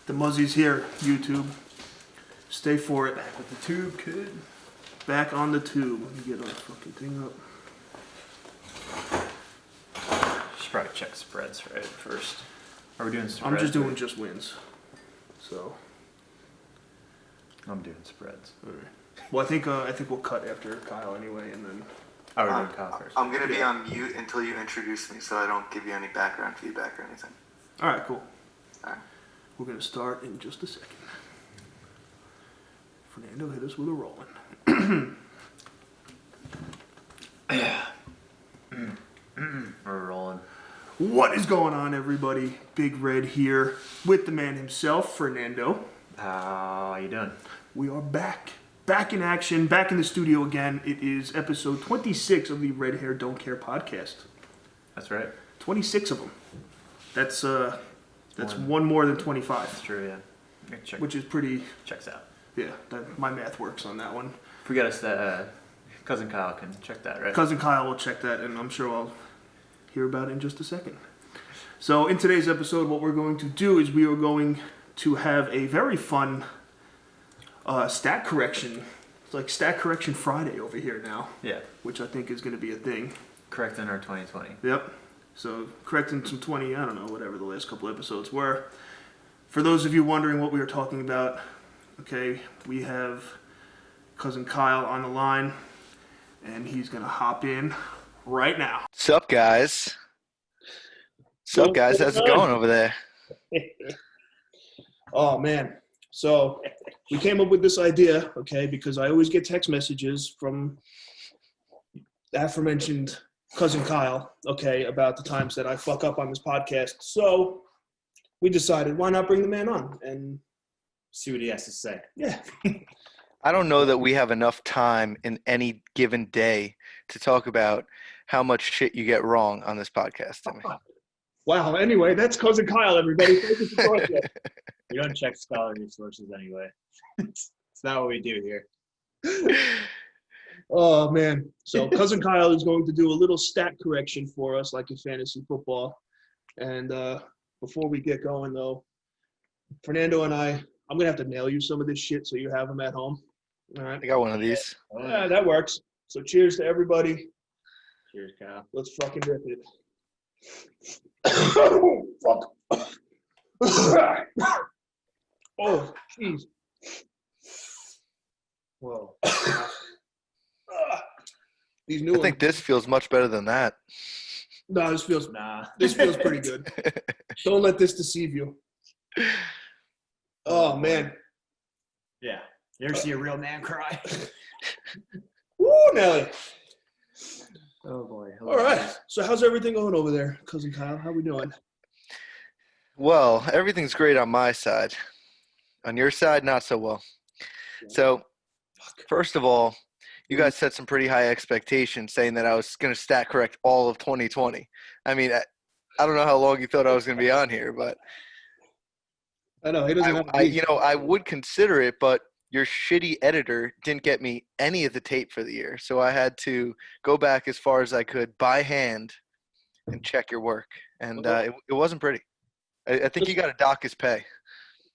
The Muzzy's here, YouTube. Stay for it. Back with the tube, kid. Back on the tube. Let me get our fucking thing up. Should probably check spreads right first. Are we doing spreads? I'm just doing just wins. So. I'm doing spreads. All right. Well, I think we'll cut after Kyle anyway, and then. Oh, we're doing Kyle first. I'm gonna be on mute until you introduce me, so I don't give you any background feedback or anything. All right, cool. All right. We're gonna start in just a second. Fernando hit us with a rolling. We're rolling. What is going on, everybody? Big Red here with the man himself, Fernando. How you doing? We are back in action, back in the studio again. It is episode 26 of the Red Hair Don't Care podcast. That's right. 26 of them. That's one more than 25. That's true, yeah. Check. Which is pretty. Checks out. Yeah, my math works on that one. If we got us that, Cousin Kyle can check that, right? Cousin Kyle will check that, and I'm sure I'll hear about it in just a second. So in today's episode, what we're going to do is we are going to have a very fun stat correction. It's like Stat Correction Friday over here now. Yeah. Which I think is going to be a thing. Correcting our 2020. Yep. So correcting some 20, I don't know, whatever the last couple episodes were. For those of you wondering what we were talking about, okay, we have Cousin Kyle on the line, and he's going to hop in right now. Sup, guys? Sup, guys? How's it going over there? Oh, man. So we came up with this idea, okay, because I always get text messages from the aforementioned Cousin Kyle, okay, about the times that I fuck up on this podcast. So we decided, why not bring the man on and see what he has to say. Yeah. I don't know that we have enough time in any given day to talk about how much shit you get wrong on this podcast. I mean. Wow. Anyway, that's Cousin Kyle, everybody. Thank you for joining us. We don't check scholarly sources anyway. It's not what we do here. Oh, man. So Cousin Kyle is going to do a little stat correction for us, like in fantasy football. And before we get going, though, Fernando and I'm going to have to mail you some of this shit so you have them at home. All right? I got one of these. Yeah, that works. So cheers to everybody. Cheers, Kyle. Let's fucking rip it. Fuck. Oh, jeez. Whoa. These new I think this feels much better than that. No, this feels pretty good. Don't let this deceive you. Oh, man. Yeah. You ever see a real man cry? Woo, Nelly. Oh, boy. All right. So how's everything going over there, Cousin Kyle? How we doing? Well, everything's great on my side. On your side, not so well. So, first of all, you guys set some pretty high expectations saying that I was going to stat correct all of 2020. I mean, I don't know how long you thought I was going to be on here, but I know. He doesn't I would consider it, but your shitty editor didn't get me any of the tape for the year. So I had to go back as far as I could by hand and check your work. And it wasn't pretty. I think you got to dock his pay.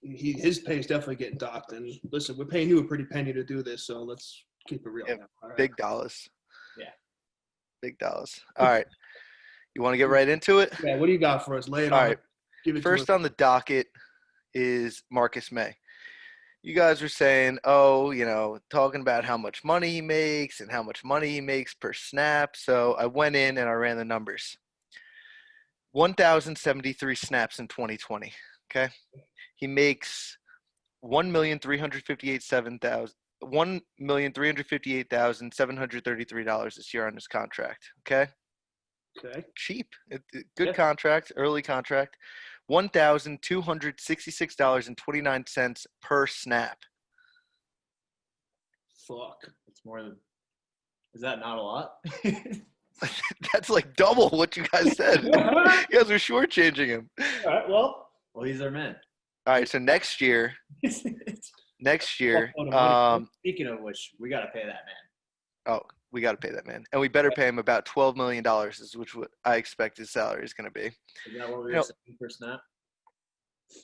His pay is definitely getting docked. And listen, we're paying you a pretty penny to do this, so let's keep it real. Yeah, now. All right. Big dollars. Yeah. Big dollars. All right. You want to get right into it? Yeah, what do you got for us? Lay it All on. right. Give it First to us. on the docket is Marcus May. You guys were saying, talking about how much money he makes and how much money he makes per snap. So I went in and I ran the numbers. 1,073 snaps in 2020. Okay. He makes $1,358,733 this year on his contract. Okay. Okay. Cheap. Good contract, early contract. $1,266.29 per snap. Fuck. It's more than. Is that not a lot? That's like double what you guys said. You guys are shortchanging him. All right. Well, he's our man. All right. So next year, Speaking of which, we got to pay that man. oh, we got to pay that man. And we better pay him about $12 million, is which what I expect his salary is going to be. Is that what we No. were saying per snap?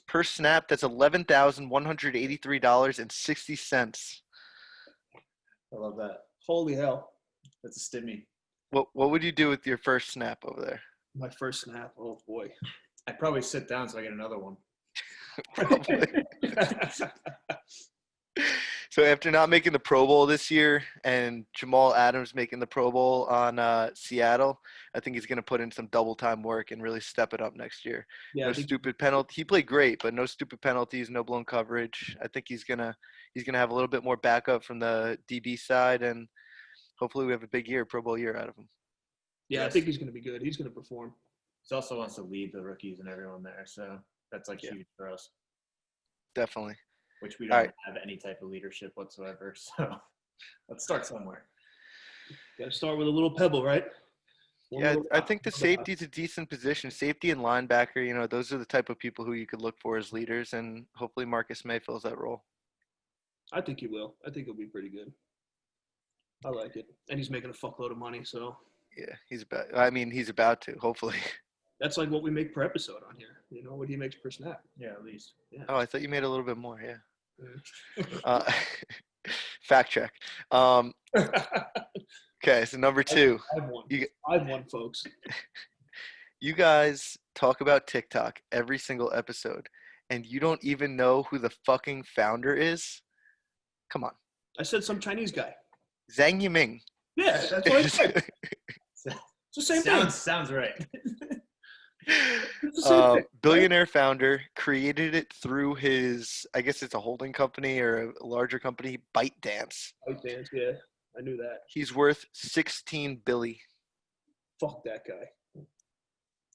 Per snap, that's $11,183.60. I love that. Holy hell. That's a stimmy. What would you do with your first snap over there? My first snap. Oh, boy. I'd probably sit down so I get another one. Probably. So after not making the Pro Bowl this year and Jamal Adams making the Pro Bowl on Seattle, I think he's going to put in some double time work and really step it up next year. Yeah, No I think stupid penalty. He played great, but no stupid penalties, no blown coverage. I think he's gonna have a little bit more backup from the DB side, and hopefully we have a big year, Pro Bowl year out of him. Yeah, I Yes. think he's going to be good. He's going to perform. He also wants to lead the rookies and everyone there, so that's like Yeah. huge for us, Definitely. which we All don't right. have any type of leadership whatsoever. So let's start somewhere. Got to start with a little pebble, right? One Yeah, little I rock. think the safety is a decent position. Safety and linebacker, those are the type of people who you could look for as leaders, and hopefully Marcus May fills that role. I think he will. I think he'll be pretty good. I like it. And he's making a fuckload of money, so Yeah, he's about to, hopefully. that's like what we make per episode on here. What he makes per snap. Yeah, at least. Oh, I thought you made a little bit more, yeah. Yeah. Fact check. Okay, so number 2. I've won. You- I've won, folks. You guys talk about TikTok every single episode, and you don't even know who the fucking founder is? Come on. I said some Chinese guy. Zhang Yiming. Yeah, that's what I said. It's the same thing. Sounds right. It's the same thing. Billionaire founder, created it through his, I guess it's a holding company or a larger company, ByteDance. White dance, yeah. I knew that. He's worth 16 billion. Fuck that guy.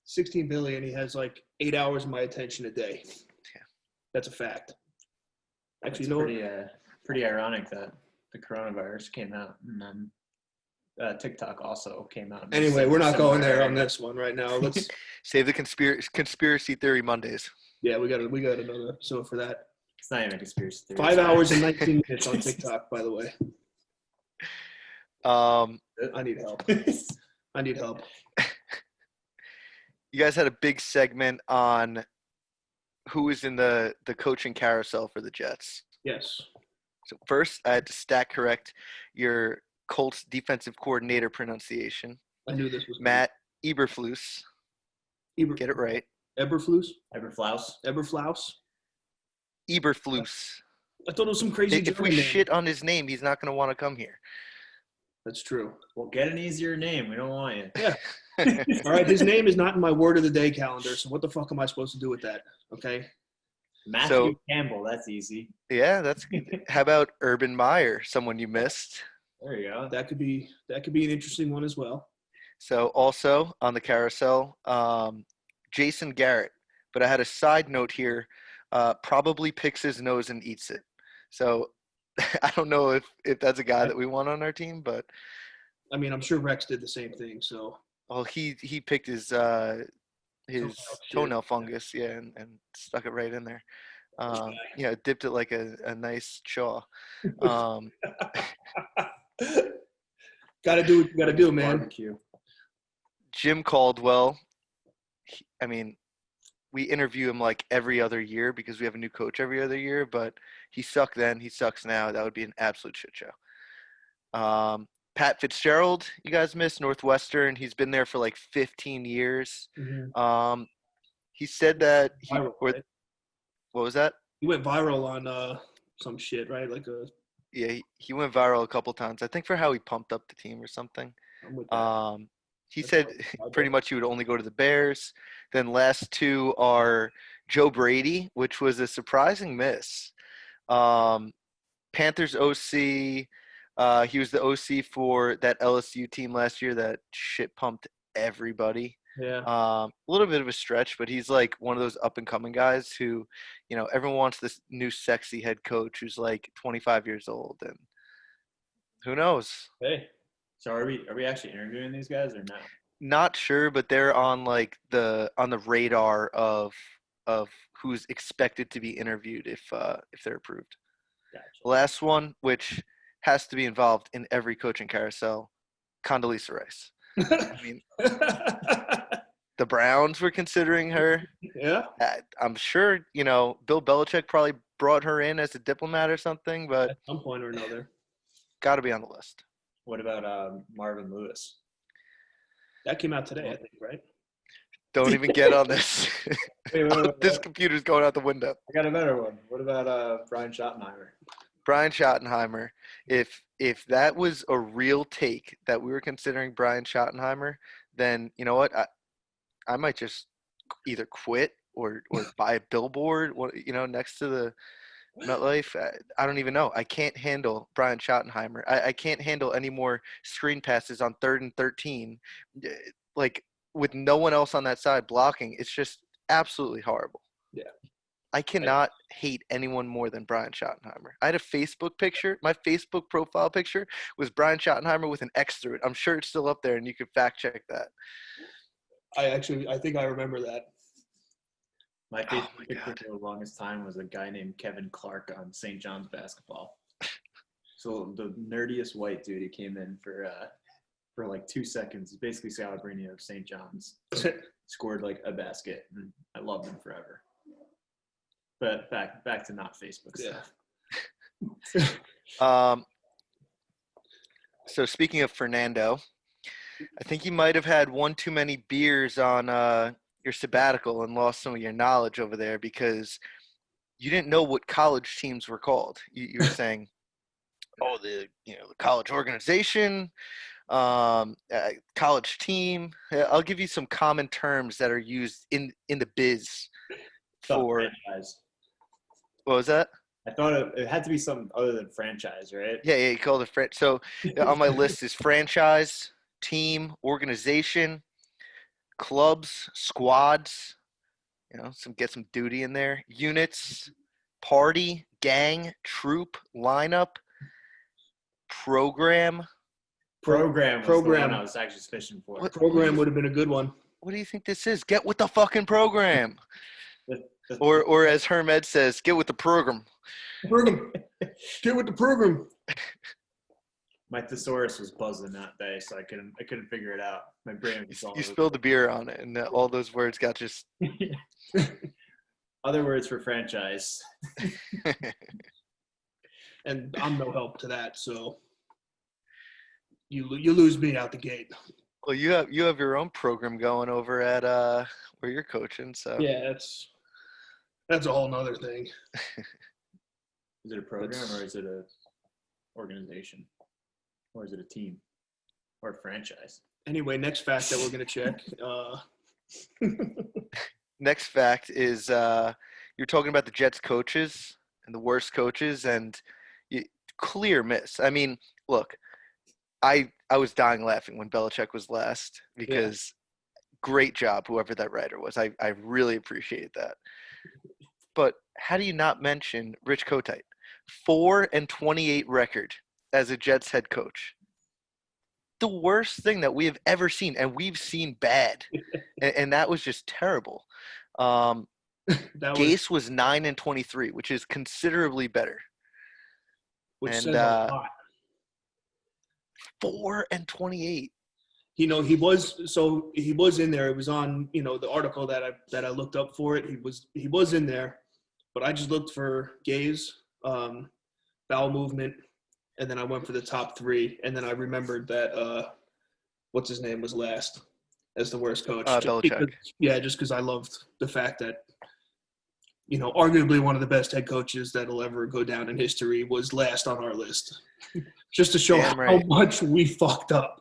16 billion. He has like 8 hours of my attention a day. Yeah. That's a fact. Actually, It's pretty ironic that the coronavirus came out and then TikTok also came out. Anyway, we're not going there on this one right now. Let's. Save the conspiracy theory Mondays. Yeah, we got another episode for that. It's not even a conspiracy theory. 5 hours and 19 minutes on TikTok, by the way. I need help. I need help. You guys had a big segment on who is in the coaching carousel for the Jets. Yes. So first, I had to stat correct your Colts defensive coordinator pronunciation. I knew this was Matt Eberflus. Get it right. Eberflus? Eberflaus. Eberflaus? Eberflus. I thought it was some crazy If we German name. shit on his name, he's not going to want to come here. That's true. Well, get an easier name. We don't want you. Yeah. All right. His name is not in my word of the day calendar. So what the fuck am I supposed to do with that? Okay. Matthew Campbell. That's easy. Yeah, that's good. How about Urban Meyer, someone you missed? There you go. That could be an interesting one as well. So also on the carousel, Jason Garrett. But I had a side note here. Probably picks his nose and eats it. So I don't know if that's a guy that we want on our team, but I mean, I'm sure Rex did the same thing. So well, he picked his toenail fungus, yeah, and stuck it right in there. Dipped it like a nice chaw. Gotta do what you gotta do, man. Barbecue. Jim Caldwell. We interview him like every other year because we have a new coach every other year, but he sucked then, he sucks now. That would be an absolute shit show. Pat Fitzgerald, you guys missed, Northwestern. He's been there for like 15 years. Mm-hmm. He said that Viral, right? What was that? He went viral on some shit, right? Yeah, he went viral a couple times. I think for how he pumped up the team or something. I'm with that. He That's said my pretty bad. much he would only go to the Bears. Then last two are Joe Brady, which was a surprising miss. Panthers OC. He was the OC for that LSU team last year that shit pumped everybody. Yeah. A little bit of a stretch, but he's like one of those up and coming guys who, everyone wants this new sexy head coach who's like 25 years old, and who knows? Hey. So are we actually interviewing these guys or no? Not sure, but they're on like on the radar of who's expected to be interviewed if they're approved. Gotcha. The last one, which has to be involved in every coaching carousel, Condoleezza Rice. I mean, the Browns were considering her. Yeah. I'm sure, Bill Belichick probably brought her in as a diplomat or something, but At some point or another. got to be on the list. What about Marvin Lewis? That came out today, I think, right? Don't even get on this. Wait. This computer's going out the window. I got a better one. What about Brian Schottenheimer? Brian Schottenheimer. If that was a real take that we were considering Brian Schottenheimer, then you know what? I might just either quit or buy a billboard, next to the MetLife. I don't even know. I can't handle Brian Schottenheimer. I can't handle any more screen passes on 3rd and 13, like with no one else on that side blocking. It's just absolutely horrible. Yeah. I cannot hate anyone more than Brian Schottenheimer. I had a Facebook picture. My Facebook profile picture was Brian Schottenheimer with an X through it. I'm sure it's still up there, and you can fact check that. I think I remember that. My Oh favorite picture for the longest time was a guy named Kevin Clark on St. John's basketball. So the nerdiest white dude, he came in for like 2 seconds. He's basically Scalabrini of St. John's. Scored like a basket, and I loved him forever. But back to not Facebook stuff. So speaking of Fernando, I think you might have had one too many beers on your sabbatical and lost some of your knowledge over there because you didn't know what college teams were called. You were saying, the college organization, college team. I'll give you some common terms that are used in the biz for. Franchise. What was that? I thought it had to be something other than franchise, right? Yeah, you called it franchise. So on my list is franchise, team, organization, clubs, squads. Get some duty in there. Units, party, gang, troop, lineup, program. Program was the Program. one I was actually fishing for. Program would have been a good one. What do you think this is? Get with the fucking program. Or as Hermed says, get with the program. Program. Get with the program. My thesaurus was buzzing that day, so I couldn't figure it out. My brain was all You spilled the beer on it, and all those words got just. Other words for franchise. And I'm no help to that, so you lose me out the gate. Well, you have your own program going over at where you're coaching, so. Yeah, that's a whole nother thing. Is it a program or is it a organization? Or is it a team? Or a franchise? Anyway, next fact that we're going to check. Next fact is you're talking about the Jets coaches and the worst coaches, and clear miss. I mean, look, I was dying laughing when Belichick was last because great job, whoever that writer was. I really appreciate that. But how do you not mention Rich Kotite? 4-28 record as a Jets head coach. The worst thing that we have ever seen, and we've seen bad, and that was just terrible. Gase was 9-23, which is considerably better. Which and says a lot. 4-28. He was in there. It was on, the article that I looked up for it. He was in there, but I just looked for gaze, bowel movement, and then I went for the top 3, and then I remembered that what's his name was last as the worst coach. Belichick. Just because I loved the fact that arguably one of the best head coaches that'll ever go down in history was last on our list, just to show how much we fucked up.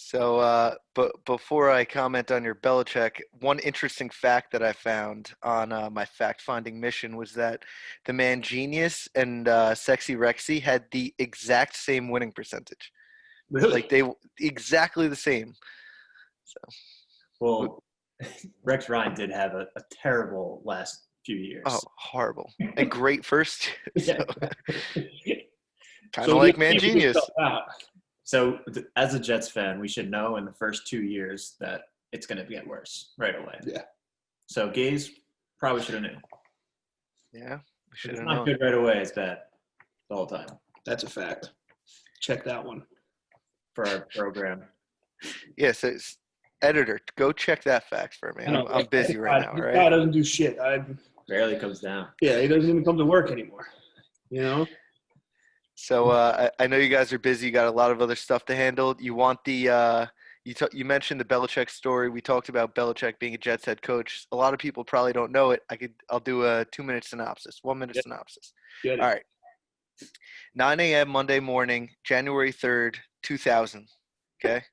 So, but before I comment on your Belichick, one interesting fact that I found on my fact-finding mission was that the man Genius and Sexy Rexy had the exact same winning percentage. Really? Like they exactly the same. So, well, Rex Ryan did have a terrible last few years. Oh, horrible! And great first. Yeah. Kind of like man figure Genius. stuff out. So as a Jets fan, we should know in the first 2 years that it's going to get worse right away. Yeah. So Gaze probably should have known. Yeah, we If should it's have not known. good right away, it's bad the whole time That's a fact. Check that one. for our program. Yeah, so Editor, go check that fact for me. I know. I'm busy right now, This all guy right? doesn't do shit. Barely comes down. Yeah, he doesn't even come to work anymore. You know? So I know you guys are busy. You got a lot of other stuff to handle. You want the you mentioned the Belichick story. We talked about Belichick being a Jets head coach. A lot of people probably don't know it. I'll do a 2-minute synopsis, 1-minute Yep. synopsis. Get it. All right. 9 a.m. Monday morning, January 3rd, 2000. Okay.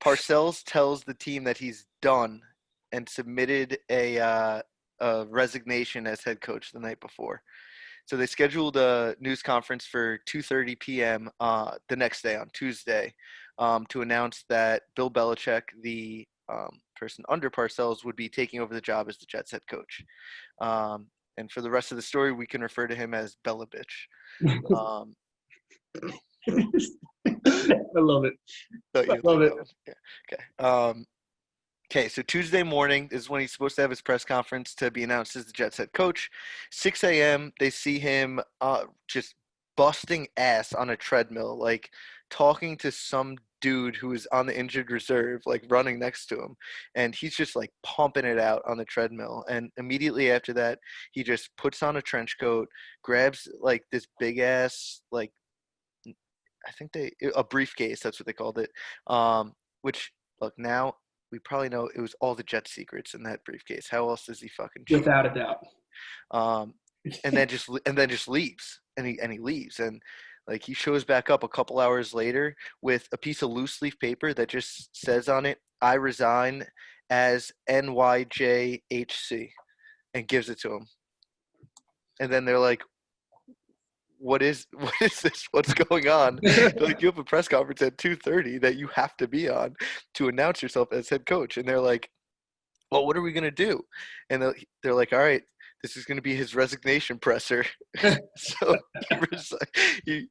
Parcells tells the team that he's done and submitted a resignation as head coach the night before. So they scheduled a news conference for 2:30 p.m. The next day on Tuesday to announce that Bill Belichick, the person under Parcells, would be taking over the job as the Jets head coach. And for the rest of the story, we can refer to him as Bella Bitch. I love it. I love it. Yeah. Okay, so Tuesday morning is when he's supposed to have his press conference to be announced as the Jets head coach. 6 a.m., they see him just busting ass on a treadmill, like talking to some dude who is on the injured reserve, like running next to him. And he's just like pumping it out on the treadmill. And immediately after that, he just puts on a trench coat, grabs like this big ass, like, I think a briefcase, that's what they called it. Which, look, now we probably know it was all the Jet secrets in that briefcase. How else does he fucking cheat? Without a doubt. And then just leaves, and he leaves, and like he shows back up a couple hours later with a piece of loose leaf paper that just says on it, "I resign as NYJHC," and gives it to him. And then they're like, what is this? What's going on? Like, you have a press conference at 2:30 that you have to be on to announce yourself as head coach. And they're like, well, what are we going to do? And they're like, all right, this is going to be his resignation presser. So he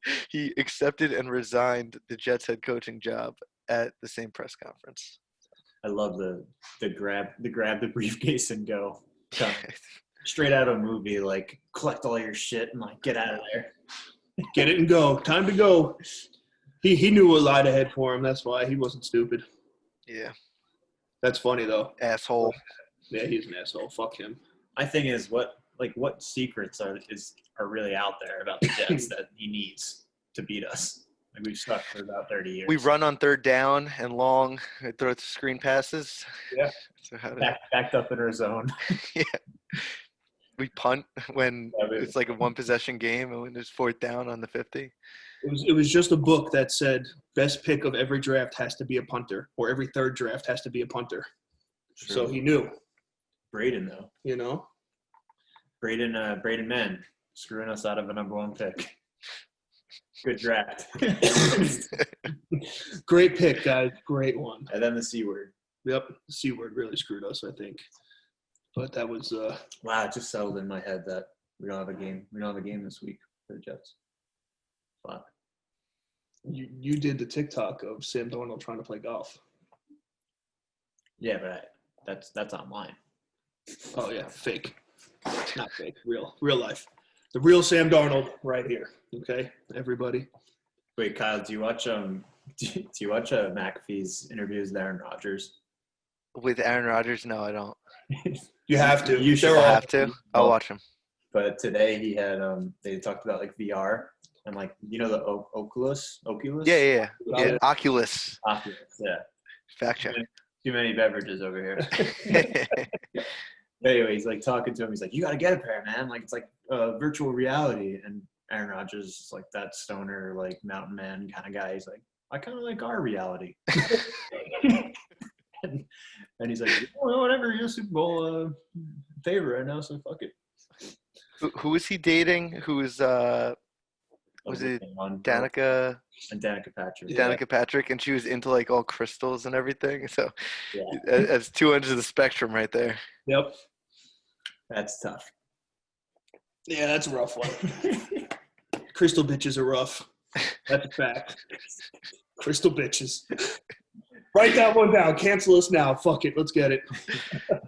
accepted and resigned the Jets head coaching job at the same press conference. I love the grab the briefcase and go. Straight out of a movie, like collect all your shit and like get out of there. Get it and go. Time to go. He knew what lied ahead for him. That's why he wasn't stupid. Yeah. That's funny though. Asshole. Yeah, he's an asshole. Fuck him. My thing is what secrets are really out there about the Jets that he needs to beat us? Like, we've stuck for about 30 years. We run on third down and long, throw screen passes. Yeah. So backed up in our zone. Yeah. We punt when it's like a one possession game and when there's fourth down on the 50. It was just a book that said best pick of every draft has to be a punter, or every third draft has to be a punter. True. So he knew. Braden though. You know? Braden Mann screwing us out of a number 1 pick. Good draft. Great pick, guys. Great one. And then the C word. Yep. The C word really screwed us, I think. But that was wow, it just settled in my head that we don't have a game. We don't have a game this week for the Jets. Fuck. You did the TikTok of Sam Darnold trying to play golf. Yeah, but that's online. Oh yeah, fake. Not fake. Real life. The real Sam Darnold right here. Okay, everybody. Wait, Kyle, do you watch McAfee's interviews with Aaron Rodgers? With Aaron Rodgers? No, I don't. You have to. You should have to. I'll watch him. But today he had they talked about like VR and like the Oculus. Yeah. Oculus. Yeah. Fact check. Too many beverages over here. Anyway, he's like talking to him. He's like, "You got to get a pair, man. Like it's like virtual reality." And Aaron Rodgers is like that stoner, like mountain man kind of guy. He's like, "I kind of like our reality." and he's like, "Oh, whatever. You're a Super Bowl favorite right now, so fuck it." Who is he dating? Who is was it Danica? And Danica Patrick. Danica Patrick, and she was into like all crystals and everything. So yeah, that's 2 ends of the spectrum right there. Yep. That's tough. Yeah, that's a rough one. Crystal bitches are rough. That's a fact. Crystal bitches. Write that one down. Cancel us now. Fuck it. Let's get it.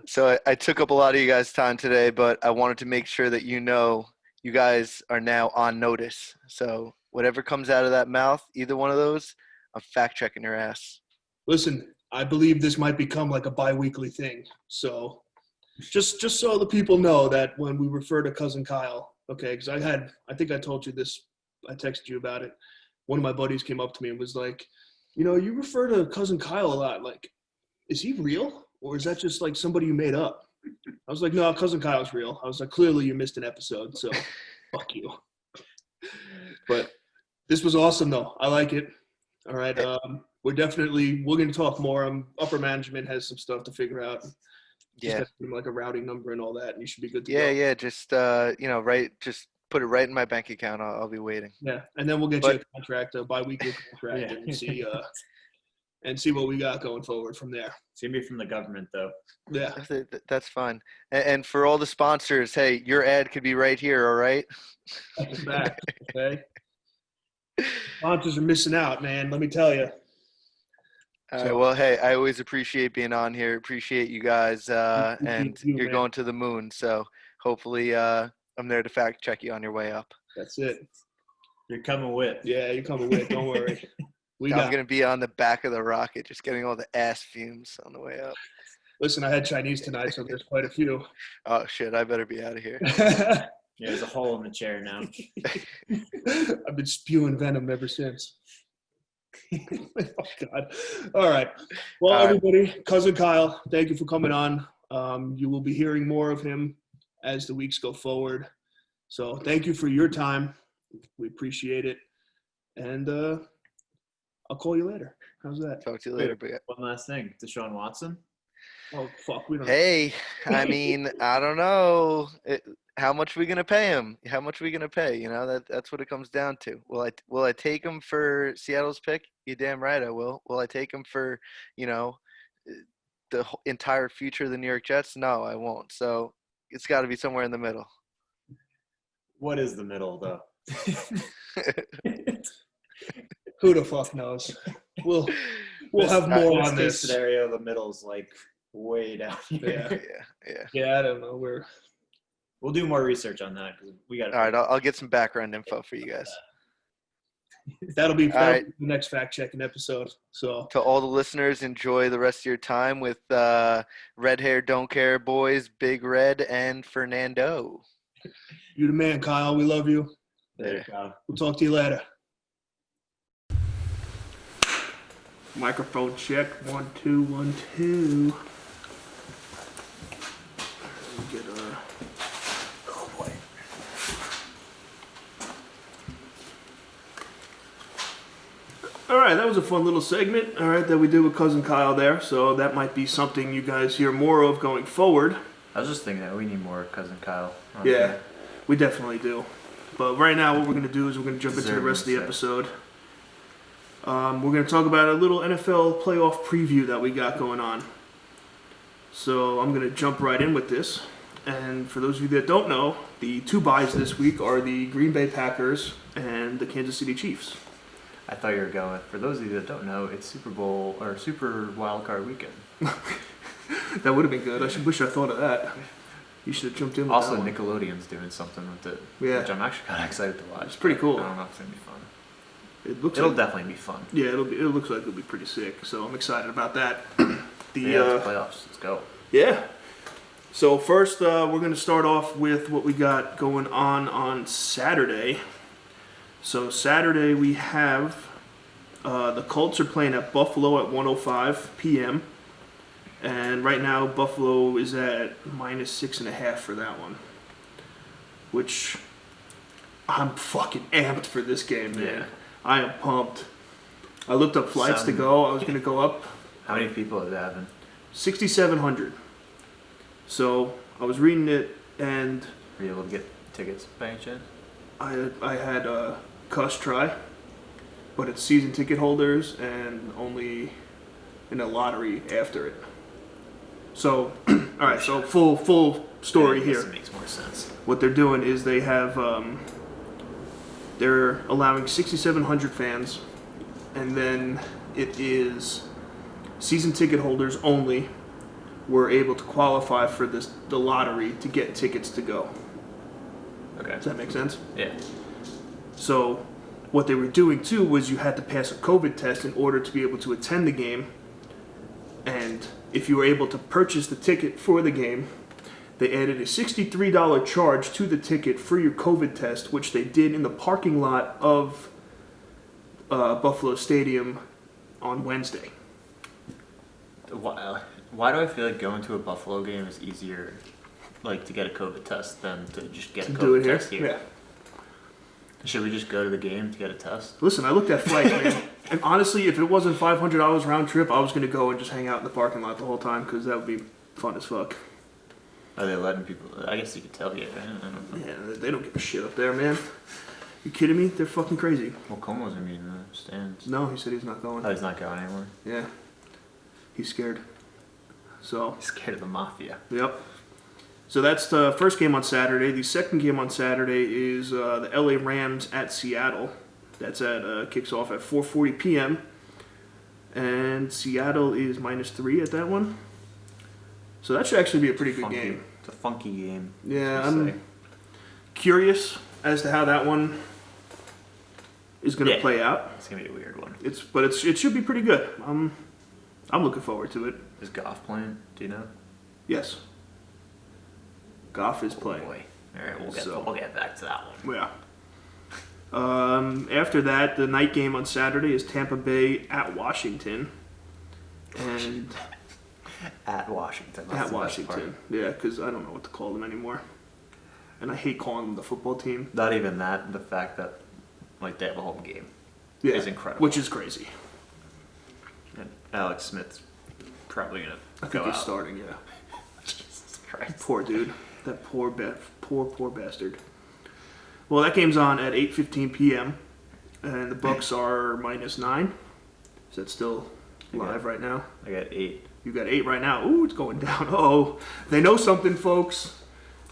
So I took up a lot of you guys' time today, but I wanted to make sure that you guys are now on notice. So whatever comes out of that mouth, either one of those, I'm fact checking your ass. Listen, I believe this might become like a bi-weekly thing. So just so the people know that when we refer to Cousin Kyle, okay, because I think I told you this, I texted you about it. One of my buddies came up to me and was like, you refer to Cousin Kyle a lot. Like, is he real? Or is that just like somebody you made up? I was like, no, Cousin Kyle's real. I was like, clearly you missed an episode, so fuck you. But this was awesome, though. I like it. All right. We're going to talk more. Upper management has some stuff to figure out. Yeah. Just like a routing number and all that, and you should be good to go. Yeah. Just just put it right in my bank account. I'll be waiting. Yeah, and then we'll get you a contract, a bi-weekly contract, and see what we got going forward from there. It's gonna be from the government, though. Yeah, That's fine. And for all the sponsors, hey, your ad could be right here. All right. that's back. Okay. Sponsors are missing out, man. Let me tell you. All right. Well, hey, I always appreciate being on here. Appreciate you guys, and you're man. going to the moon. So hopefully, I'm there to fact check you on your way up. That's it. You're coming with. Yeah, you're coming with. Don't worry. I'm gonna be on the back of the rocket, just getting all the ass fumes on the way up. Listen, I had Chinese tonight, so there's quite a few. Oh shit! I better be out of here. Yeah, there's a hole in the chair now. I've been spewing venom ever since. Oh, God. All right. Well, everybody, Cousin Kyle, thank you for coming on. You will be hearing more of him as the weeks go forward. So thank you for your time. We appreciate it. And I'll call you later. How's that? Talk to you later. But One last thing. Deshaun Watson? Oh, fuck. We don't. hey, I mean, I don't know. How much are we gonna pay him? How much are we gonna pay? That's what it comes down to. Will I take him for Seattle's pick? You're damn right I will. Will I take him for the entire future of the New York Jets? No, I won't. So it's got to be somewhere in the middle. What is the middle, though? Who the fuck knows? We'll have more on this scenario. The middle's like way down here. Yeah. I don't know. We'll do more research on that because we got. All right, I'll get some background info for you guys. That'll be right. the next fact checking episode. So to all the listeners, enjoy the rest of your time with Red Hair Don't Care Boys, Big Red, and Fernando. You the man, Kyle. We love you. Later, Kyle. We'll talk to you later. Microphone check. 1 2 1 2. Get oh boy. All right, that was a fun little segment. All right, that we did with Cousin Kyle there. So that might be something you guys hear more of going forward. I was just thinking that we need more Cousin Kyle. Yeah, we definitely do. But right now, what we're going to do is we're going to jump into the rest of the episode. We're going to talk about a little NFL playoff preview that we got going on. So I'm going to jump right in with this. And for those of you that don't know, the two byes this week are the Green Bay Packers and the Kansas City Chiefs. I thought you were going. For those of you that don't know, it's Super Bowl or Super Wild Card Weekend. That would have been good. Wish I thought of that. You should have jumped in with also, that one. Nickelodeon's doing something with it, Yeah. which I'm actually kind of excited to watch. It's pretty cool. I don't know if it's going to be fun. It'll definitely be fun. Yeah, it looks like it'll be pretty sick. So I'm excited about that. The playoffs. Let's go. Yeah. So first, we're going to start off with what we got going on Saturday. So Saturday we have the Colts are playing at Buffalo at 1:05 p.m. And right now Buffalo is at -6.5 for that one. Which I'm fucking amped for this game, man. Yeah. I am pumped. I looked up flights to go. I was going to go up. How many people is it having? 6,700. So I was reading it, and Were you able to get tickets by any chance? I had a Cuss try, but it's season ticket holders and only in a lottery after it. So, all right. So full story I guess here. It makes more sense. What they're doing is they have they're allowing 6,700 fans, and then it is season ticket holders only were able to qualify for the lottery to get tickets to go. Okay. Does that make sense? Yeah. So what they were doing too was you had to pass a COVID test in order to be able to attend the game, And if you were able to purchase the ticket for the game, they added a $63 charge to the ticket for your COVID test, which they did in the parking lot of Buffalo Stadium on Wednesday. Why do I feel like going to a Buffalo game is easier, like to get a COVID test than to just get a COVID test here? Yeah. Should we just go to the game to get a test? Listen, I looked at flights, man. And honestly, if it wasn't $500 round trip, I was going to go and just hang out in the parking lot the whole time because that would be fun as fuck. Are they letting people? I guess you could tell here. I don't know. Yeah, they don't give a shit up there, man. You kidding me? They're fucking crazy. Well, Como's in the stands. No, he said he's not going. Oh, he's not going anymore. Yeah. He's scared. So. He's scared of the mafia. Yep. So that's the first game on Saturday. The second game on Saturday is the LA Rams at Seattle. That's kicks off at 4:40 p.m. And Seattle is -3 at that one. So that should actually be a pretty good game. It's a funky game. Yeah, I'm curious as to how that one is going to play out. It's gonna be a weird one. It should be pretty good. I'm looking forward to it. Is Goff playing? Do you know? Yes. Goff is playing. Boy. All right, we'll get back to that one. Yeah. After that, the night game on Saturday is Tampa Bay at Washington. And At Washington. That's at the best part. Washington. Yeah, because I don't know what to call them anymore. And I hate calling them the football team. Not even that. The fact that like they have a home game Yeah, is incredible. which is crazy. And Alex Smith's probably gonna I think go he's out. starting, yeah. Jesus Christ. Poor dude. That poor bastard. Well, that game's on at 8:15 p.m. And the Bucks are -9. Is that still live right now? I got 8. You got 8 right now. Ooh, it's going down. Oh, they know something, folks.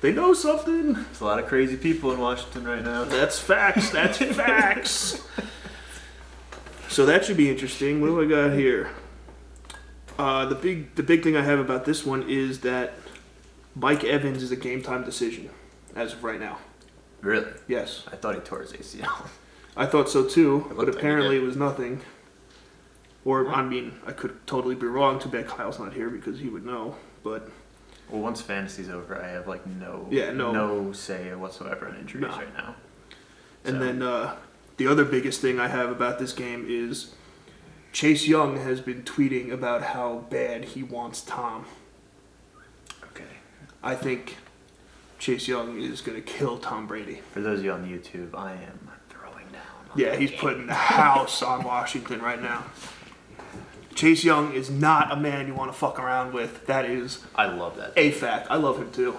They know something. There's a lot of crazy people in Washington right now. That's facts. That's facts. So that should be interesting. What do I got here? The big thing I have about this one is that Mike Evans is a game time decision as of right now. Really? Yes, I thought he tore his ACL. I thought so too, It but looked like he apparently did. it was nothing. Or I mean, I could totally be wrong. Too bad Kyle's not here because he would know. But Well, once fantasy's over, I have like no say whatsoever on injuries Nah. right now. And So- then the other biggest thing I have about this game is Chase Young has been tweeting about how bad he wants Tom. Okay. I think Chase Young is going to kill Tom Brady. For those of you on YouTube, I am throwing down. on Yeah, that he's game. putting the house on Washington right now. Chase Young is not a man you want to fuck around with. That is I love that. a fact. I love him too.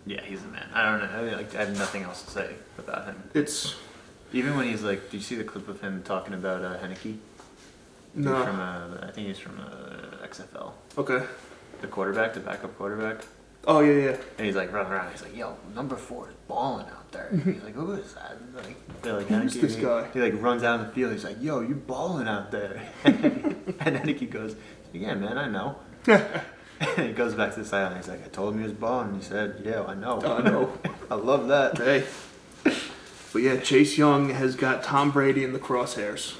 Yeah, he's a man. I don't know. I have nothing else to say about him. It's Even when he's like, did you see the clip of him talking about Henneke? no. From I think he's from XFL. Okay. The quarterback, the backup quarterback. Oh yeah. And he's like running around. He's like, "Yo, number 4 is balling out there." And he's like, "Who is that?" And they're like, Who's Henneke. this guy? He like runs out in the field. He's like, "Yo, you balling out there?" And Henneke goes, "Yeah, man, I know." And he goes back to the sideline. He's like, "I told him he was balling." And he said, "Yeah, I know." I know. I love that. Hey. But yeah, Chase Young has got Tom Brady in the crosshairs.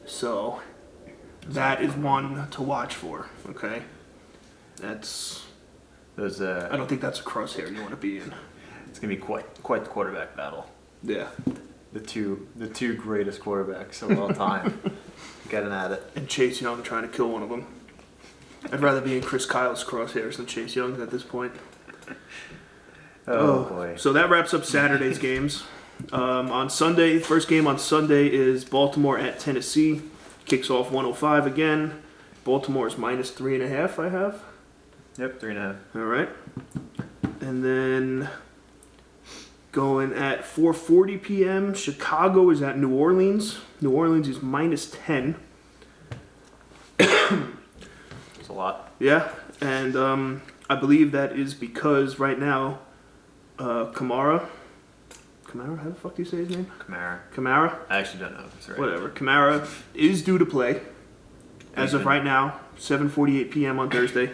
So that is one to watch for. Okay. That's. Those I don't think that's a crosshair you want to be in. it's gonna be quite the quarterback battle. Yeah. The two greatest quarterbacks of all time getting at it. And Chase Young trying to kill one of them. I'd rather be in Chris Kyle's crosshairs than Chase Young's at this point. Oh boy. So that wraps up Saturday's games. On Sunday, first game on Sunday is Baltimore at Tennessee. Kicks off 105 again. Baltimore is -3.5, I have. Yep, 3.5. All right. And then going at 4:40 p.m., Chicago is at New Orleans. New Orleans is -10. It's a lot. Yeah, and I believe that is because right now, Kamara, how the fuck do you say his name? Kamara, I actually don't know if it's right. whatever. Kamara is due to play as of right now, 7:48 p.m. on Thursday.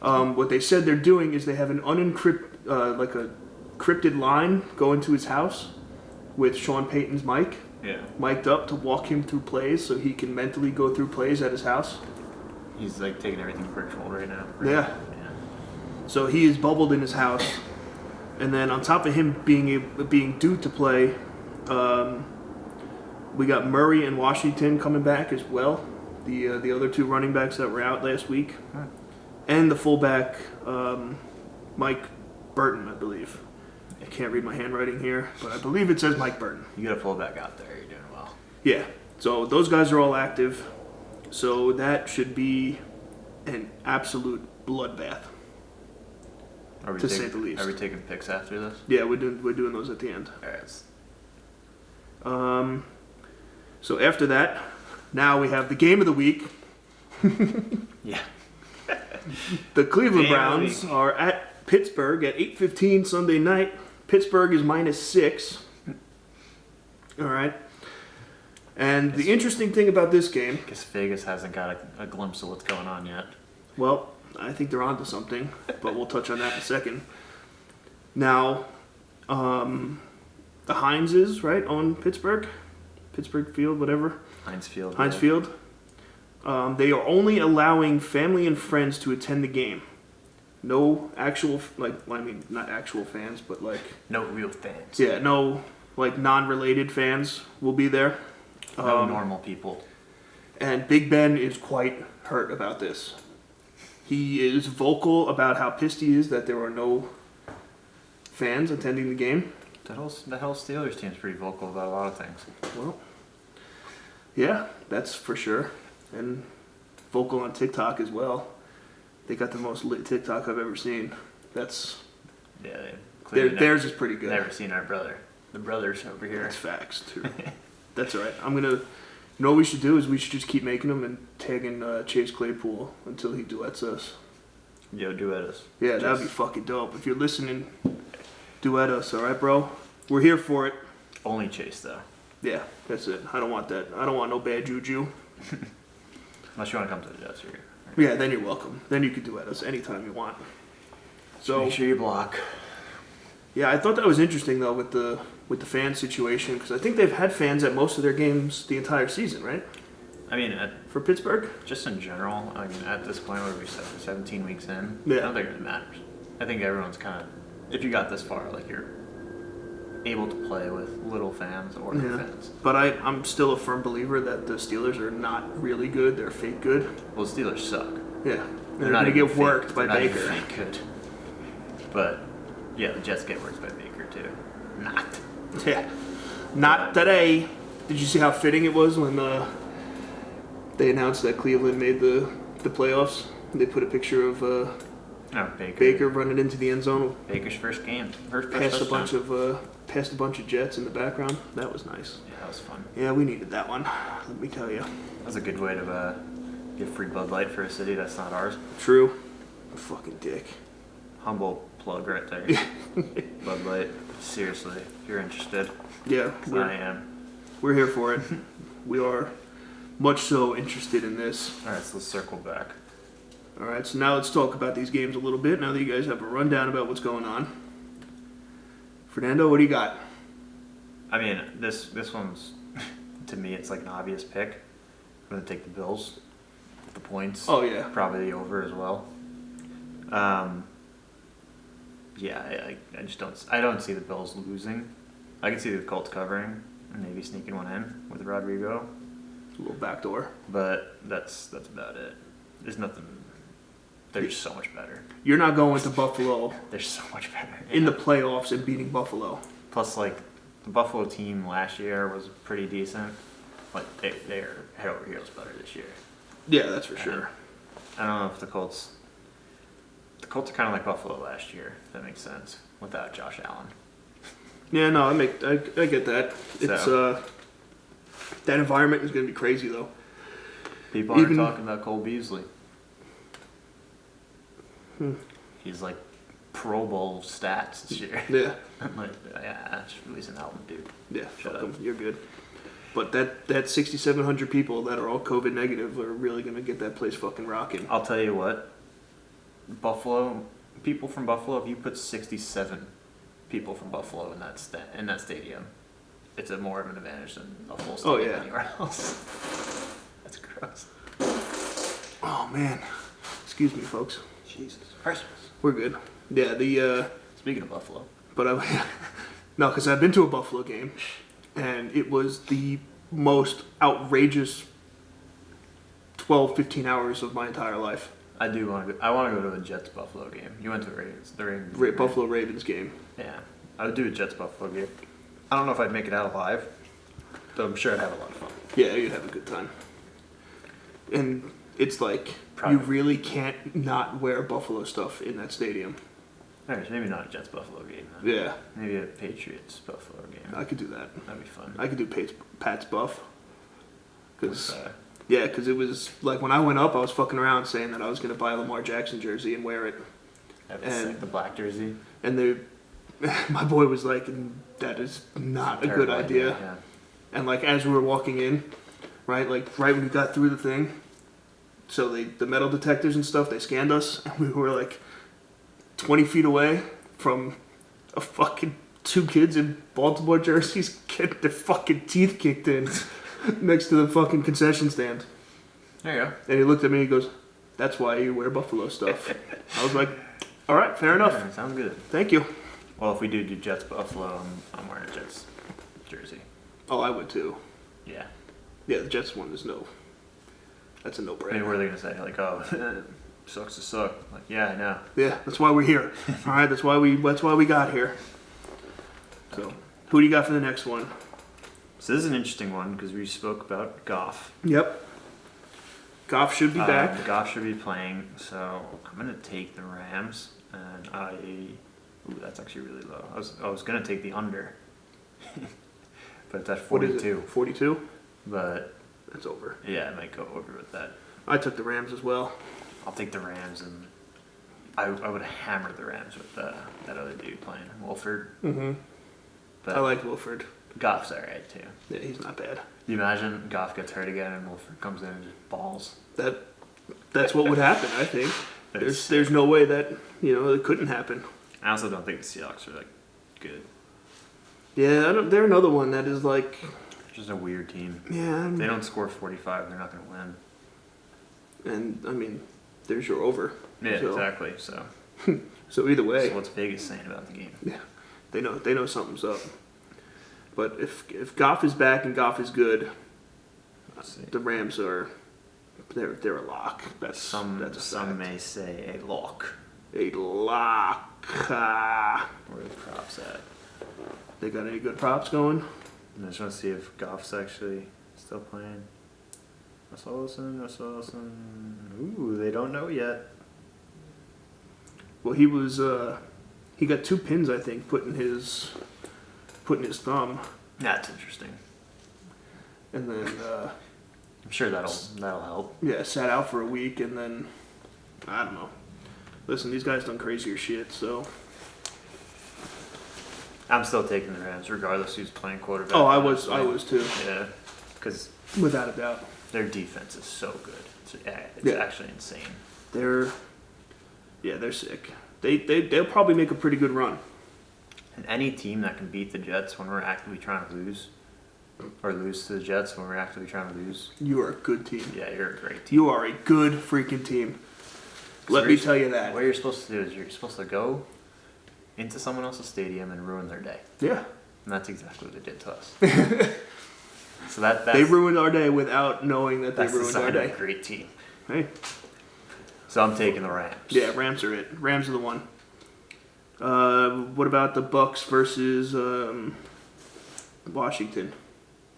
What they said they're doing is they have an like a cryptid line going to his house with Sean Payton's mic, Yeah. mic'd up to walk him through plays so he can mentally go through plays at his house. He's like taking everything virtual right now. Yeah. So he is bubbled in his house, and then on top of him being due to play, we got Murray and Washington coming back as well. The other two running backs that were out last week, and the fullback Mike Burton, I believe. I can't read my handwriting here, but I believe it says Mike Burton. You got a fullback out there. You're doing well. Yeah. So those guys are all active. So that should be an absolute bloodbath, to say the least. Are we taking picks after this? Yeah, we're doing those at the end. All right. So after that, now we have the game of the week. Yeah. The Cleveland Game of the Browns are at Pittsburgh at 8:15 Sunday night. Pittsburgh is -6. All right. And the interesting thing about this game, I guess Vegas hasn't got a glimpse of what's going on yet. well, I think they're onto something, but we'll touch on that in a second. Now, the Heinz is, right, on Pittsburgh Field, whatever. Heinz Field. Heinz Field. They are only allowing family and friends to attend the game. No actual, not actual fans, but No real fans. yeah, no, non-related fans will be there. No normal people. And Big Ben is quite hurt about this. He is vocal about how pissed he is that there are no fans attending the game. The whole Steelers team's pretty vocal about a lot of things. Well, yeah, that's for sure. And vocal on TikTok as well. They got the most lit TikTok I've ever seen. That's Yeah, theirs is pretty good. Never seen our brother. The brothers over here. That's facts too. That's all right. You know what we should do is we should just keep making them and tagging Chase Claypool until he duets us. Yo, duet us. Yeah, that'd be fucking dope. If you're listening, duet us, all right, bro? We're here for it. Only Chase though. Yeah, that's it. I don't want that. I don't want no bad juju. Unless you want to come to the Jets here. Yeah, then you're welcome. Then you can duet us anytime you want. So Make sure you block. yeah, I thought that was interesting though with the fan situation because I think they've had fans at most of their games the entire season, right? I mean, For Pittsburgh. just in general, I mean, at this point, what are we, 17 weeks in? Yeah. I don't think it really matters. I think everyone's kind of, if you got this far, you're able to play with little fans or no fans. But I'm still a firm believer that the Steelers are not really good. They're fake good. Well, the Steelers suck. Yeah. They're not going to even get fake- worked by they're not Baker. even fake good. But, yeah, the Jets get worked by Baker, too. Not. Yeah. Not today. Did you see how fitting it was when they announced that Cleveland made the playoffs? They put a picture of Baker running into the end zone. Baker's first game. Past a bunch of Jets in the background. That was nice. Yeah, that was fun. Yeah, we needed that one. Let me tell you. That was a good way to get free Bud Light for a city that's not ours. True. Fucking dick. Humble plug right there. Bud Light. Seriously, if you're interested. Yeah, 'Cause I am. we're here for it. We are much so interested in this. All right, so let's circle back. All right, so now let's talk about these games a little bit. Now that you guys have a rundown about what's going on. Fernando, what do you got? I mean, this one's, to me, it's like an obvious pick. I'm going to take the Bills. The points. Oh, yeah. Probably the over as well. Yeah, I just don't see the Bills losing. I can see the Colts covering and maybe sneaking one in with Rodrigo. A little backdoor. But that's about it. There's nothing. They're just so much better. You're not going to Buffalo They're so much better. in the playoffs and beating Buffalo. Plus, the Buffalo team last year was pretty decent. They're head over heels better this year. Yeah, that's for sure. I don't know if the Colts are kind of like Buffalo last year, if that makes sense, without Josh Allen. Yeah, no, I get that. It's that environment is going to be crazy though. People aren't talking about Cole Beasley. He's like Pro Bowl stats this year. Yeah. I'm like, yeah, just release an album, dude. Yeah, Shut fuck up. 'em. You're good. But that 6,700 people that are all COVID negative are really going to get that place fucking rocking. I'll tell you what, people from Buffalo, if you put 67 people from Buffalo in that stadium, it's more of an advantage than a full stadium yeah. anywhere else. That's gross. Oh man, excuse me, folks. Jesus. Christmas. We're good. Yeah, Speaking of Buffalo. but no, because I've been to a Buffalo game, and it was the most outrageous 12, 15 hours of my entire life. I want to go to the Jets Buffalo game. You went to the Ravens. Buffalo Ravens game. Yeah, I would do a Jets Buffalo game. I don't know if I'd make it out alive, but I'm sure I'd have a lot of fun. Yeah, you'd have a good time. And it's like, Probably. you really can't not wear Buffalo stuff in that stadium. Alright, maybe not a Jets Buffalo game. Then. Yeah, Maybe a Patriots Buffalo game. I could do that. That'd be fun. I could do Pat's Buff. What's Because that? yeah, because it was like when I went up, I was fucking around saying that I was going to buy a Lamar Jackson jersey and wear it. And- The black jersey. And my boy was like, that is not a good Terrible idea. Yeah. And like as we were walking in, right when we got through the thing, so the metal detectors and stuff, they scanned us, and we were like 20 feet away from a fucking two kids in Baltimore jerseys getting their fucking teeth kicked in next to the fucking concession stand. There you go. And he looked at me and he goes, "That's why you wear Buffalo stuff." I was like, "All right, fair enough. Yeah, sounds good. Thank you." Well, if we do Jets Buffalo, I'm wearing a Jets jersey. Oh, I would too. Yeah. Yeah, the Jets one is that's a I mean, no-brainer. what are they gonna say? Like, oh, sucks to suck. Like, yeah, I know. Yeah, that's why we're here. All right, that's why we got here. So, who do you got for the next one? So this is an interesting one because we spoke about Goff. Yep. Goff should be back. Goff should be playing. So I'm gonna take the Rams, and that's actually really low. I was gonna take the under, but that's What is 42. it? 42? But That's over. yeah, I might go over with that. I took the Rams as well. I'll take the Rams, and I would hammer the Rams with that other dude playing Wolford. Mm-hmm. But I like Wilford. Goff's alright too. Yeah, he's not bad. You imagine Goff gets hurt again and Wolford comes in and just balls. That's what would happen, I think. There's no way that, it couldn't happen. I also don't think the Seahawks are like good. Yeah, they're another one that is like, Just a weird team. yeah, If they don't score 45, they're not going to win. and I mean, there's your over. Yeah, So- exactly. So, So either way, so what's Vegas saying about the game? yeah, they know something's up. But if Goff is back and Goff is good, Let's see. the Rams they're a lock. That's Some a fact. may say a lock. A lock. Ah. Where are the props at? They got any good props going? I just want to see if Goff's actually still playing. Russell Wilson. Ooh, they don't know yet. Well, he got 2 pins, I think, put in his thumb, That's interesting. and then I'm sure that'll help. yeah, sat out for a week, and then I don't know. Listen, these guys done crazier shit, so. I'm still taking the Rams, regardless who's playing quarterback. Oh, I was too, Yeah, because without a doubt. their defense is so good. It's Yeah. actually insane. They're sick. They'll probably make a pretty good run. And any team that can beat the Jets when we're actively trying to lose, or lose to the Jets when we're actively trying to lose, You are a good team. yeah, you're a great team. You are a good freaking team. Let me tell you that. What you're supposed to do is you're supposed to go into someone else's stadium and ruin their day. Yeah. And that's exactly what they did to us. So that's They ruined our day without knowing that they that's the ruined our sign of a day. great team. Hey. So I'm taking the Rams. Yeah, Rams are it. Rams are the one. What about the Bucks versus Washington?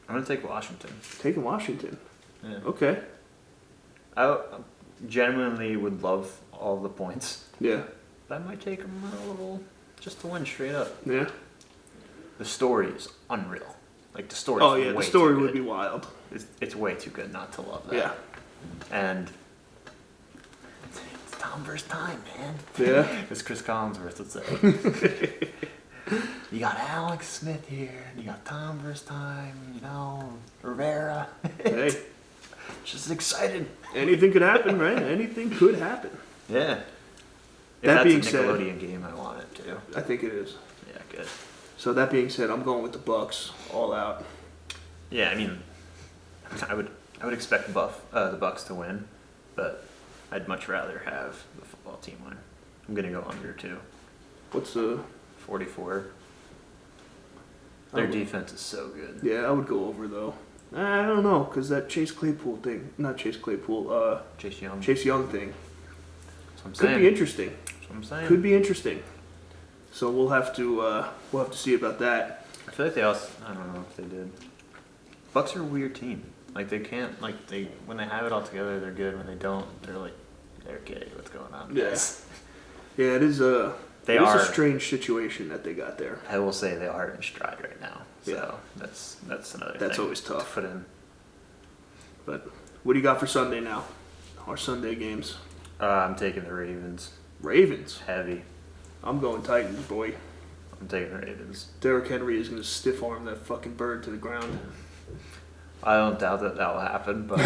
I'm gonna take Washington. Taking Washington. Yeah. Okay. I genuinely would love all the points. Yeah. But I might take them a little just to win straight up. Yeah. The story is unreal. Like the story. Oh yeah, the story would be wild. It's way too good not to love that. Yeah. And it's Tom versus time, man. Yeah. As Chris Collinsworth would say. You got Alex Smith here, and you got Tom versus time, Rivera. Hey, Just excited. anything could happen, right? Anything could happen. Yeah. If That that's being a said- Nickelodeon game, I want it too. I think it is. Yeah, good. So that being said, I'm going with the Bucks all out. Yeah, I mean, I would expect the Bucks to win, but I'd much rather have the football team win. I'm gonna go under too. What's the? 44. Their defense is so good. Yeah, I would go over though. I don't know, cause that Chase Claypool thing, not Chase Claypool, Chase Young. Chase Young thing That's what I'm could saying. be interesting. That's what I'm saying. Could be interesting. So we'll have to see about that. I feel like they also. I don't know if they did. Bucks are a weird team. Like they can't. Like they when they have it all together, they're good. When they don't, they're like, okay, what's going on? Yeah. guys?" Yeah, it is a. They It is are. a strange situation that they got there. I will say they are in stride right now. So Yeah. that's another. That's thing always to tough. put in. But what do you got for Sunday now? Our Sunday games. I'm taking the Ravens. Ravens. Heavy. I'm going Titans, boy. I'm taking the Ravens. Derrick Henry is going to stiff arm that fucking bird to the ground. I don't doubt that will happen, but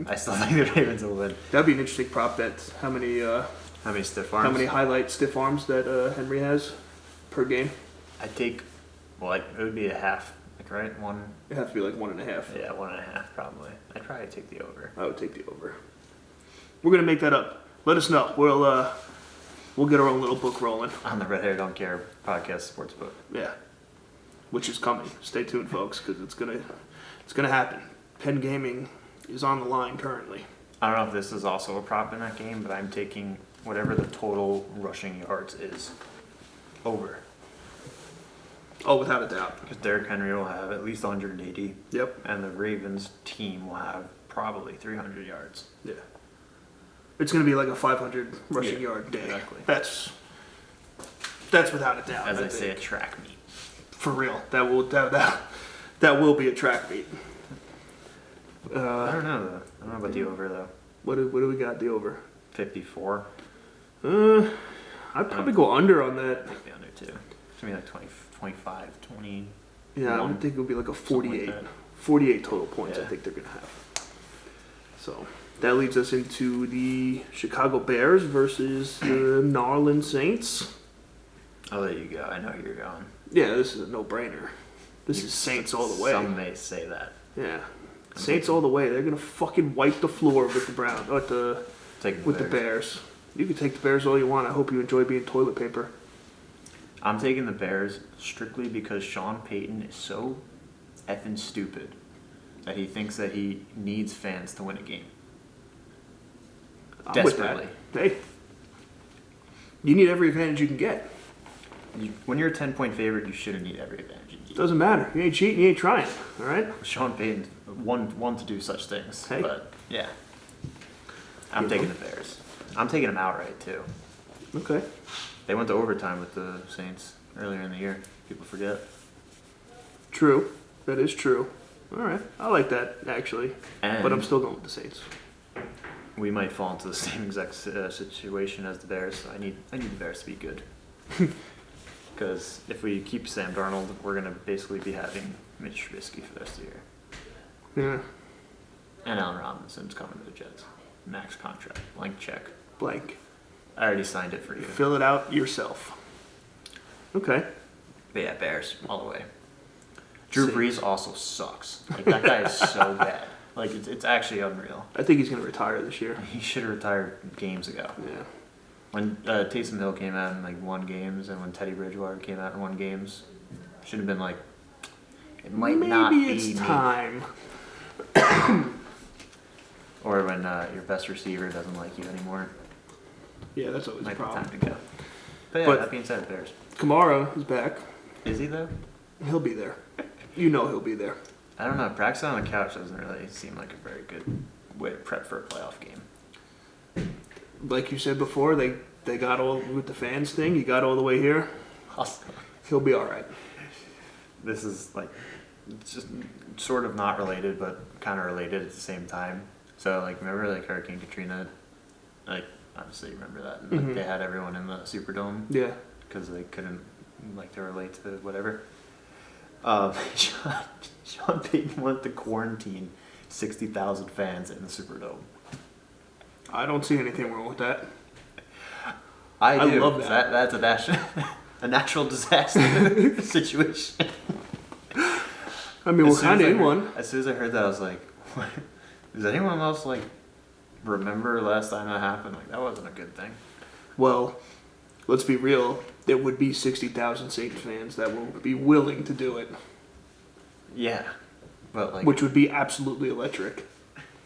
I still think the Ravens will win. That'd be an interesting prop bet. How many stiff arms? how many highlight stiff arms that Henry has per game? I take. Well, it would be a half. Like right, one. It has to be like 1.5. Yeah, 1.5 probably. I'd probably take the over. I would take the over. We're gonna make that up. Let us know. We'll get our own little book rolling. On the Red Hair Don't Care podcast sports book. Yeah, which is coming. Stay tuned, folks, because it's gonna happen. Penn Gaming is on the line currently. I don't know if this is also a prop in that game, but I'm taking whatever the total rushing yards is over. Oh, without a doubt. Because Derrick Henry will have at least 180, Yep. and the Ravens team will have probably 300 yards. Yeah. It's gonna be like a 500 rushing Yeah, yard day. exactly. That's without a doubt. As I I say, a think. track meet. For real. That will be a track meet. I don't know though. I don't know about the over though. What do we got the over? 54. I'd probably go under on that. I think the under too. It's gonna be like 20, 25, 20. Yeah, I One. would think it would be like a Something like 48. that. 48 total points I Yeah. think they're going to have. So that leads us into the Chicago Bears versus the Gnarling Saints. I'll let you go. I know you're going. Yeah, this is a no-brainer. This is Saints all the way. Some may say that. Yeah. Saints all the way. They're going to fucking wipe the floor with the Taking with the Bears. You can take the Bears all you want. I hope you enjoy being toilet paper. I'm taking the Bears strictly because Sean Payton is so effing stupid that he thinks that he needs fans to win a game. I'm with that. Desperately. Hey, you need every advantage you can get. When you're a 10-point favorite, you shouldn't need every advantage you need. Doesn't matter. You ain't cheating. You ain't trying. All right. Sean Payton one to do such things. Hey. But yeah, I'm You taking know. the Bears. I'm taking them outright too. Okay. They went to overtime with the Saints earlier in the year. People forget. True. That is true. All right. I like that, actually. And But I'm still going with the Saints. we might fall into the same exact situation as the Bears. So I need the Bears to be good. Because if we keep Sam Darnold, we're going to basically be having Mitch Trubisky for the rest of the year. Yeah. And Allen Robinson's coming to the Jets. Max contract. Blank check. Blank. I already signed it for you. Fill it out yourself. Okay. But yeah, Bears all the way. Drew Saints. Brees also sucks. Like that guy is so bad. Like it's actually unreal. I think he's going to retire this year. He should have retired games ago. Yeah. When Taysom Hill came out and like won games, and when Teddy Bridgewater came out and won games, should have been like, it might not Maybe be it's me. time. Or when your best receiver doesn't like you anymore, Yeah, that's always a might be problem. time to go. But yeah, But- that being said, Bears. Kamara is back. Is he though? He'll be there. You know he'll be there. I don't know. Practicing on the couch doesn't really seem like a very good way to prep for a playoff game. Like you said before, they got all with the fans thing. He got all the way here. He'll be all right. This is like, it's just sort of not related, but kind of related at the same time. So like, remember like Hurricane Katrina? Like, obviously you remember that. Like, Mhm. they had everyone in the Superdome Yeah. because they couldn't, like, they were late to whatever. Sean Payton wanted to quarantine 60,000 fans in the Superdome. I don't see anything wrong with that. I do. love that. That's a natural disaster situation. I mean, we're As soon as kind of I in heard- one. As soon as I heard that, I was like, what? Is anyone else like remember last time that happened? Like, that wasn't a good thing. Well, let's be real. There would be 60,000 Saints fans that will be willing to do it, Yeah. But, like, which would be absolutely electric.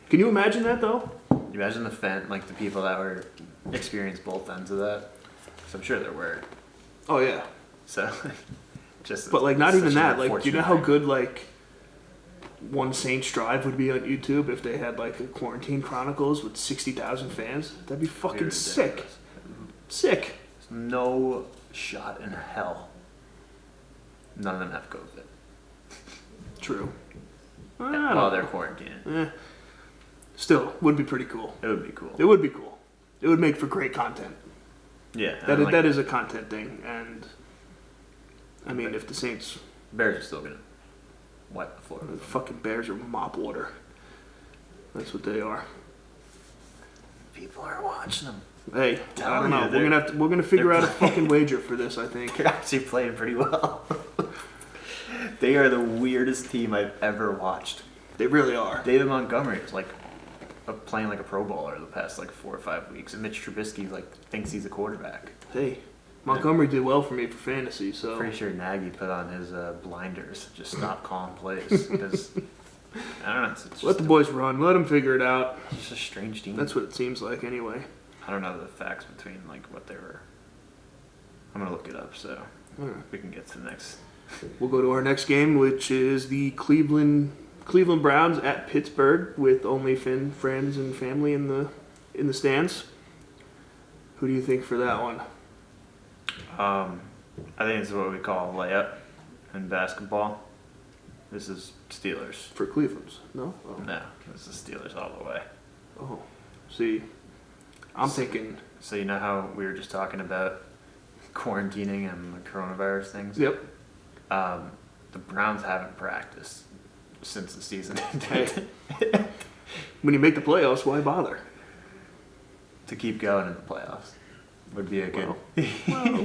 Can you imagine that, though? you imagine the people that were experienced both ends of that? So I'm sure there were. Oh, yeah. So, just. But, like, not such even an that. Like, do you know how unfortunate good, like, one Saints drive would be on YouTube if they had, like, a Quarantine Chronicles with 60,000 fans? That'd be thing. fucking Dude, sick. ridiculous. Sick. There's no shot in hell. None of them have COVID. True. I While don't they're know. quarantining. Still, would be pretty cool. It would be cool. It would be cool. It would make for great content. Yeah. That is a content thing, and I mean, if the Saints, Bears are still gonna wipe the floor. the fucking Bears are mop water. That's what they are. People are watching them. Hey, I Telling don't know. you, We're gonna figure they're out a fucking wager for this. I think. They're actually playing pretty well. They are the weirdest team I've ever watched. They really are. David Montgomery is like playing like a Pro Bowler the past like 4 or 5 weeks, and Mitch Trubisky like thinks he's a quarterback. Hey, Montgomery did well for me for fantasy, so Pretty sure Nagy put on his blinders, just stop calling plays because I don't know. It's just let the boys run. Let them figure it out. It's just a strange team. That's what it seems like, anyway. I don't know the facts between like what they were. I'm gonna look it up so All right. we can get to the next. We'll go to our next game, which is the Cleveland Browns at Pittsburgh, with only friends and family in the stands. Who do you think for that one? I think it's what we call a layup in basketball. This is Steelers. For Cleveland's? No? Oh. No, this is Steelers all the way. Oh. See, I'm thinking. So you know how we were just talking about quarantining and the coronavirus things? Yep. The Browns haven't practiced since the season Hey. ended. When you make the playoffs, why bother? To keep going in the playoffs would be a good.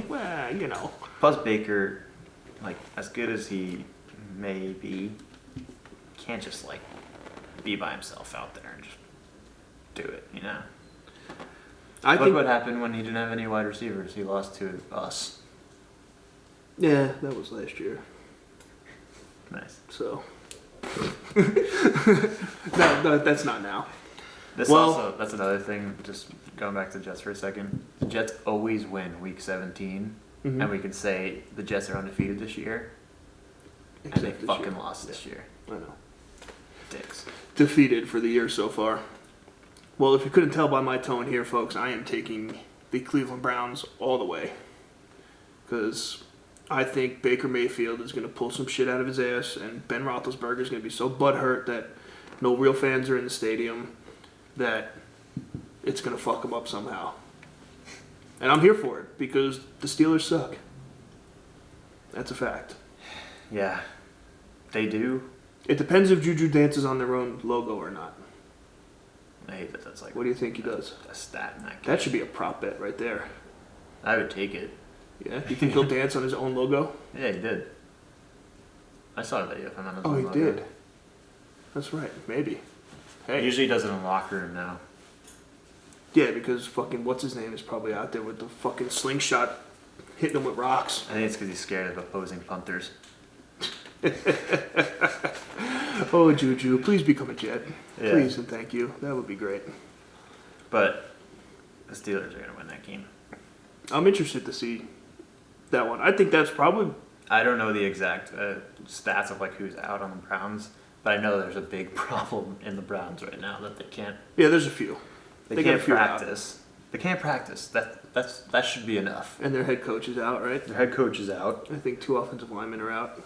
Well, you know. Plus Baker, like as good as he may be, can't just like be by himself out there and just do it. You know. I Look think. what happened when he didn't have any wide receivers. He lost to us. Yeah, that was last year. Nice. So. no, that's not now. This Well- also, that's another thing, just going back to the Jets for a second. The Jets always win week 17, Mhm. and we can say the Jets are undefeated this year, and they Except this fucking year. lost this year. I know. Dicks. Defeated for the year so far. Well, if you couldn't tell by my tone here, folks, I am taking the Cleveland Browns all the way. Because I think Baker Mayfield is going to pull some shit out of his ass, and Ben Roethlisberger is going to be so butthurt that no real fans are in the stadium that it's going to fuck him up somehow. And I'm here for it, because the Steelers suck. That's a fact. Yeah, they do. It depends if Juju dances on their own logo or not. I hate that that's like What do you think he does? a stat in that game. That should be a prop bet right there. I would take it. Yeah, you think he'll dance on his own logo? Yeah, he did. I saw a video of him on his Oh, own he logo. did. That's right. Maybe. Hey. Usually he does it in the locker room now. Yeah, because fucking what's his name is probably out there with the fucking slingshot, hitting him with rocks. I think it's because he's scared of opposing punters. Oh, Juju, please become a Jet. Yeah. Please and thank you. That would be great. But the Steelers are going to win that game. I'm interested to see that one. I think that's probably. I don't know the exact stats of like who's out on the Browns, but I know there's a big problem in the Browns right now that they can't. Yeah, there's a few. They They got a can't few out. practice. They can't practice. That should be enough. And their head coach is out, right? Their head coach is out. I think 2 offensive linemen are out.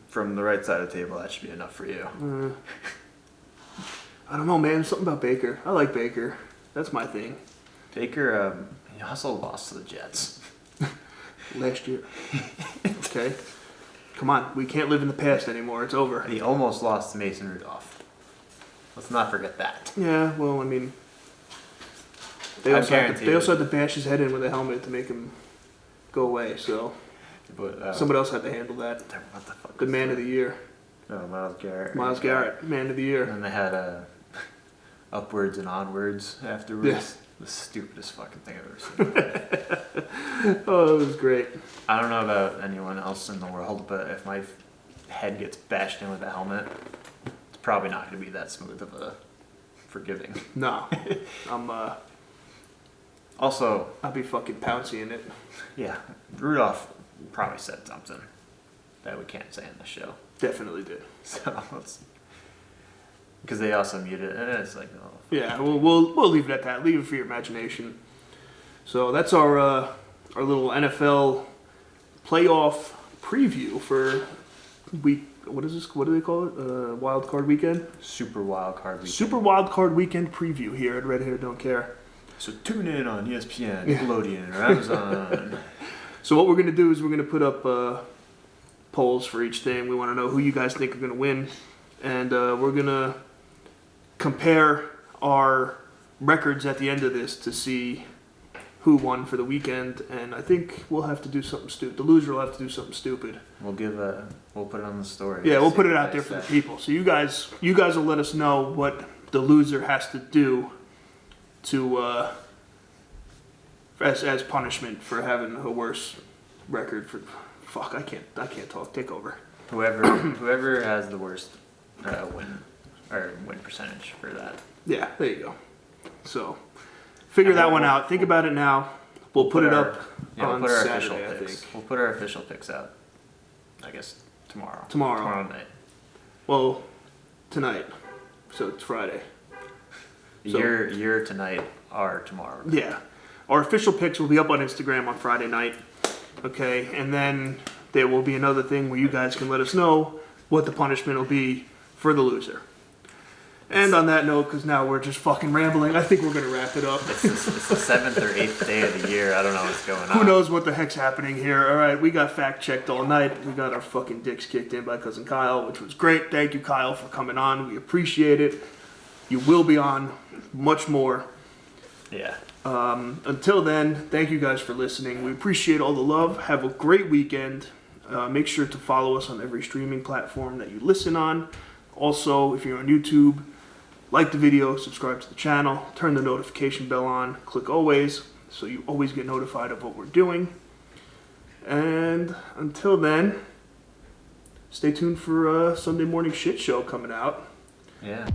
From the right side of the table, that should be enough for you. I don't know, man. Something about Baker. I like Baker. That's my thing. Baker, he also lost to the Jets. Last year. Okay. Come on. We can't live in the past anymore. It's over. He almost lost to Mason Rudolph. Let's not forget that. Yeah, well, I mean, they I also, guarantee they also it. had to bash his head in with a helmet to make him go away. So But somebody else had to handle that. what the fuck? The man of the year, Oh, Myles Garrett. Myles Garrett, man of the year. And then they had upwards and onwards afterwards. Yeah. The stupidest fucking thing I've ever seen. Oh, it was great. I don't know about anyone else in the world, but if my head gets bashed in with a helmet, it's probably not going to be that smooth of a forgiving. No, Also, I'll be fucking pouncy in it. yeah, Rudolph probably said something that we can't say in the show. Definitely did. So let's, because they also muted it, and it's like, oh. Yeah, we'll leave it at that. Leave it for your imagination. So that's our little NFL playoff preview for week. What is this? What do they call it? Wild Card Weekend. Super wild card weekend. Super Wild Card Weekend preview here at Red Hair Don't Care. So tune in on ESPN, Nickelodeon, or Amazon. So what we're gonna do is we're gonna put up polls for each thing. We want to know who you guys think are gonna win, and we're gonna compare our records at the end of this to see who won for the weekend. And I think we'll have to do something stupid. The loser will have to do something stupid. We'll put it on the story. Yeah, we'll See put it what out they there for the say. people. So you guys will let us know what the loser has to do to as punishment for having a worse record. For fuck, I can't talk. Take over. Whoever has the worst win percentage for that. Yeah, there you go. So figure that one out. Think about it now. We'll put it up on we'll put our Saturday, official I picks. think. We'll put our official picks out. I guess tomorrow. Tomorrow night. Well, tonight. So it's Friday. So- Your tonight, our tomorrow. Yeah. Our official picks will be up on Instagram on Friday night. Okay, and then there will be another thing where you guys can let us know what the punishment will be for the loser. And on that note, because now we're just fucking rambling, I think we're going to wrap it up. It's the 7th or 8th day of the year. I don't know what's going on. Who knows what the heck's happening here. All right, we got fact-checked all night. We got our fucking dicks kicked in by Cousin Kyle, which was great. Thank you, Kyle, for coming on. We appreciate it. You will be on much more. Yeah. Until then, thank you guys for listening. We appreciate all the love. Have a great weekend. Make sure to follow us on every streaming platform that you listen on. Also, if you're on YouTube, like the video, subscribe to the channel, turn the notification bell on, click always, so you always get notified of what we're doing. And until then, stay tuned for Sunday Morning Shit Show coming out. Yeah.